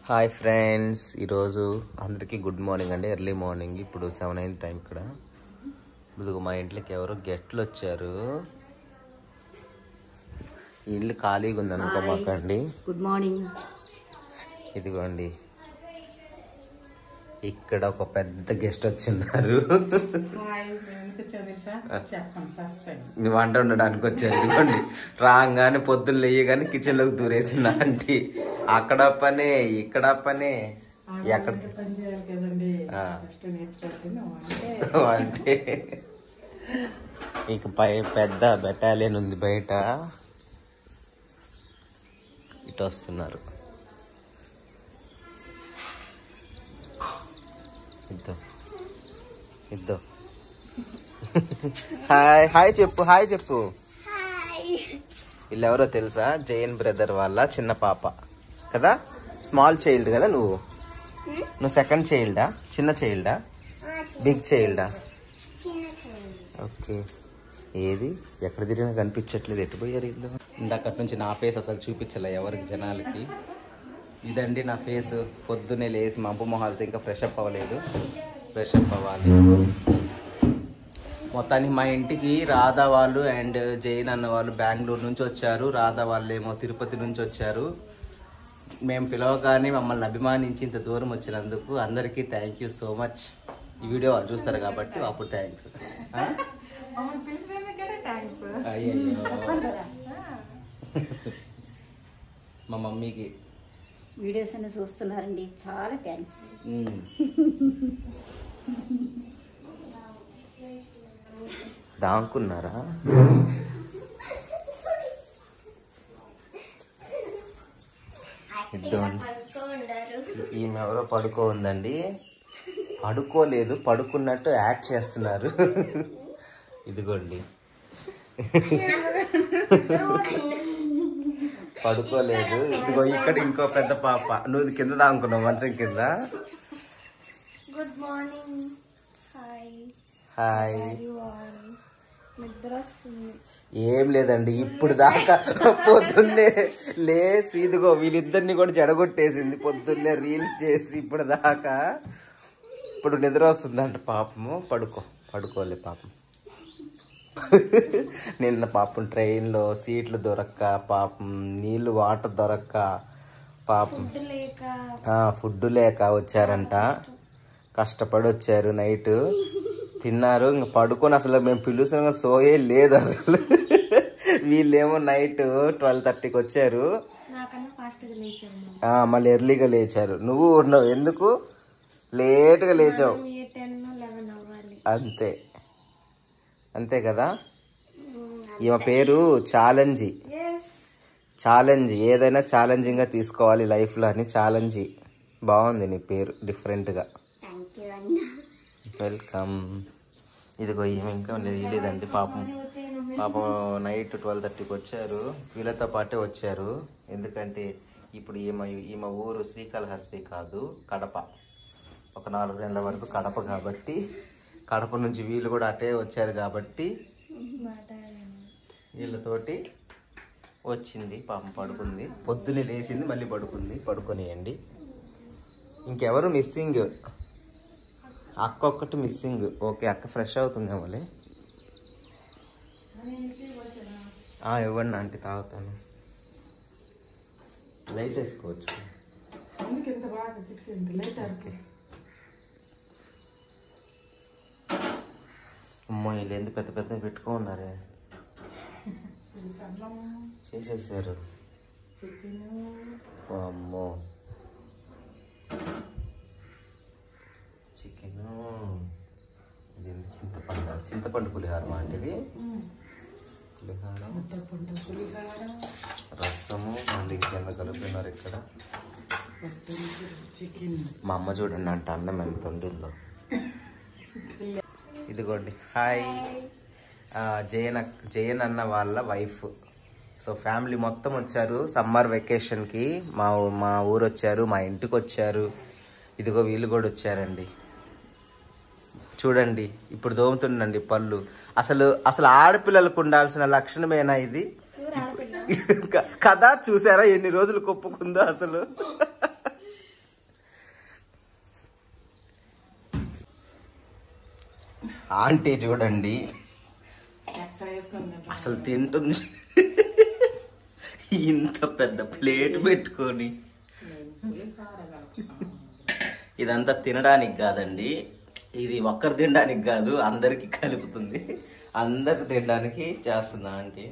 Hi friends, ఈరోజు అందరికీ good morning అండి. ఎర్లీ మార్నింగ్, ఇప్పుడు 7 అయింది టైం. ఇక్కడ ఇదిగో మా ఇంట్లోకి ఎవరో గెస్ట్లు వచ్చారు. ఇల్లు ఖాళీగా ఉంది అనుకోమాకండి. Good morning. ఇదిగోండి, ఇక్కడ ఒక పెద్ద గెస్ట్ వచ్చిన్నారు. వంట ఉండడానికి వచ్చారు. ఇదిగోండి, రాగానే పొద్దున్న లేయగానే కిచెన్ లోకి దూరేసింది ఆంటీ. అక్కడ పనే ఇక్కడ పనే ఎక్కడ అంటే ఇక పై పెద్ద బెటాలియన్ ఉంది బయట. ఇటు వస్తున్నారు. ఇద్దో హాయ్ హాయ్ చెప్పు, హాయ్ చెప్పు. వీళ్ళెవరో తెలుసా? జైన్ బ్రదర్ వాళ్ళ చిన్న పాప కదా. స్మాల్ చైల్డ్ కదా నువ్వు. నువ్వు సెకండ్ చైల్డా, చిన్న చైల్డా, బిగ్ చైల్డా? ఓకే. ఏది ఎక్కడ తిరిగినా కనిపించట్లేదు. ఎట్టుపోయారు వీళ్ళు? ఇందాక నుంచి నా ఫేస్ అసలు చూపించలే ఎవరికి, జనాలకి. ఇదండి నా ఫేస్. పొద్దున్నే లేసి మబ్బు మొహాలతో ఇంకా ఫ్రెష్ అప్ అవ్వలేదు. ఫ్రెష్ అప్ అవ్వాలి. మొత్తానికి మా ఇంటికి రాధా వాళ్ళు అండ్ జైన్ అన్న వాళ్ళు బెంగళూరు నుంచి వచ్చారు. రాధా వాళ్ళు ఏమో తిరుపతి నుంచి వచ్చారు. మేము పిలవగానే మమ్మల్ని అభిమానించి ఇంత దూరం వచ్చినందుకు అందరికీ థ్యాంక్ యూ సో మచ్. ఈ వీడియో వాళ్ళు చూస్తారు కాబట్టి అప్పుడు థ్యాంక్స్. అయ్యో, మా మమ్మీకి వీడియోస్ అన్ని చూస్తున్నారండి, చాలా థ్యాంక్స్. దాంకున్నారా? ఈమె ఎవరో పడుకో ఉందండి. పడుకోలేదు, పడుకున్నట్టు యాక్ట్ చేస్తున్నారు. ఇదిగోండి, పడుకోలేదు. ఇదిగో ఇక్కడ ఇంకో పెద్ద పాప. నువ్వు కింద దాంకున్నావు మంచం కింద. Good morning. హాయ్. ఏం లేదండి, ఇప్పుడు దాకా పొద్దున్నే లేసి ఇదిగో వీళ్ళిద్దరిని కూడా జడగొట్టేసింది. పొద్దున్నే రీల్స్ చేసి ఇప్పుడు దాకా. ఇప్పుడు నిద్ర వస్తుందంట పాపము. పడుకోలే పాపం. నిన్న పాపం ట్రైన్లో సీట్లు దొరక్క, పాపం నీళ్ళు వాటర్ దొరక్క, పాపం ఫుడ్ లేక వచ్చారంట. కష్టపడి వచ్చారు. నైట్ తిన్నారు, ఇంక పడుకొని అసలు మేము పిలుస్తున్న సోయే లేదు అసలు. వీళ్ళేమో నైట్ 12:30కి వచ్చారు. మళ్ళీ ఎర్లీగా లేచారు. నువ్వు ఎందుకు లేట్గా లేచావు? అంతే కదా. ఈమె పేరు ఛాలెంజ్. ఏదైనా ఛాలెంజింగ్గా తీసుకోవాలి లైఫ్లో అని. ఛాలెంజ్ బాగుంది నీ పేరు, డిఫరెంట్గా. వెల్కమ్. ఇదిగో ఈమె ఇంకా లేదండి పాపం. నైట్ 12:30కి వచ్చారు. వీళ్ళతో పాటే వచ్చారు. ఎందుకంటే ఇప్పుడు ఈమె ఊరు శ్రీకాళహస్తి కాదు, కడప. ఒక 4 నెలల వరకు కడప కాబట్టి, కడప నుంచి వీళ్ళు కూడా అటే వచ్చారు కాబట్టి వీళ్ళతోటి వచ్చింది. పాపం పడుకుంది. పొద్దున్నే లేచింది, మళ్ళీ పడుకుంది. పడుకొనియండి. ఇంకెవరు మిస్సింగ్? అక్క ఒక్కటి మిస్సింగ్. ఓకే, అక్క ఫ్రెష్ అవుతుందేమోలే. ఇవ్వండి ఆంటీ, తాగుతాను. లైట్ వేసుకోవచ్చు. అమ్మో, వీళ్ళు ఎందుకు పెద్ద పెద్ద పెట్టుకున్నారే? చేసేసారు. అమ్మో, చికెన్. ఇది చింతపండు పులిహార లాంటిది. పులిహార, రసము, మళ్ళీ కింద కలిపినారు. ఇక్కడ మా అమ్మ చూడండి అంట అన్నం ఎంత ఉంటుందో. ఇదిగోండి, హాయ్. జయన్ అన్న వాళ్ళ వైఫ్. సో ఫ్యామిలీ మొత్తం వచ్చారు సమ్మర్ వెకేషన్కి. మా ఊరు వచ్చారు, మా ఇంటికి వచ్చారు. ఇదిగో వీళ్ళు కూడా వచ్చారండి. చూడండి, ఇప్పుడు దోముతుండండి పళ్ళు. అసలు ఆడపిల్లలకు ఉండాల్సిన లక్షణమేనా ఇది? కదా, చూసారా ఎన్ని రోజులు కొప్పుకుందో అసలు. ఆంటీ చూడండి అసలు తింటుంది. ఇంత పెద్ద ప్లేట్ పెట్టుకొని. ఇదంతా తినడానికి కాదండి, ఇది ఒక్కరు తినడానికి కాదు, అందరికి కలుపుతుంది. అందరికి తినడానికి చేస్తుందా ఆంటీ.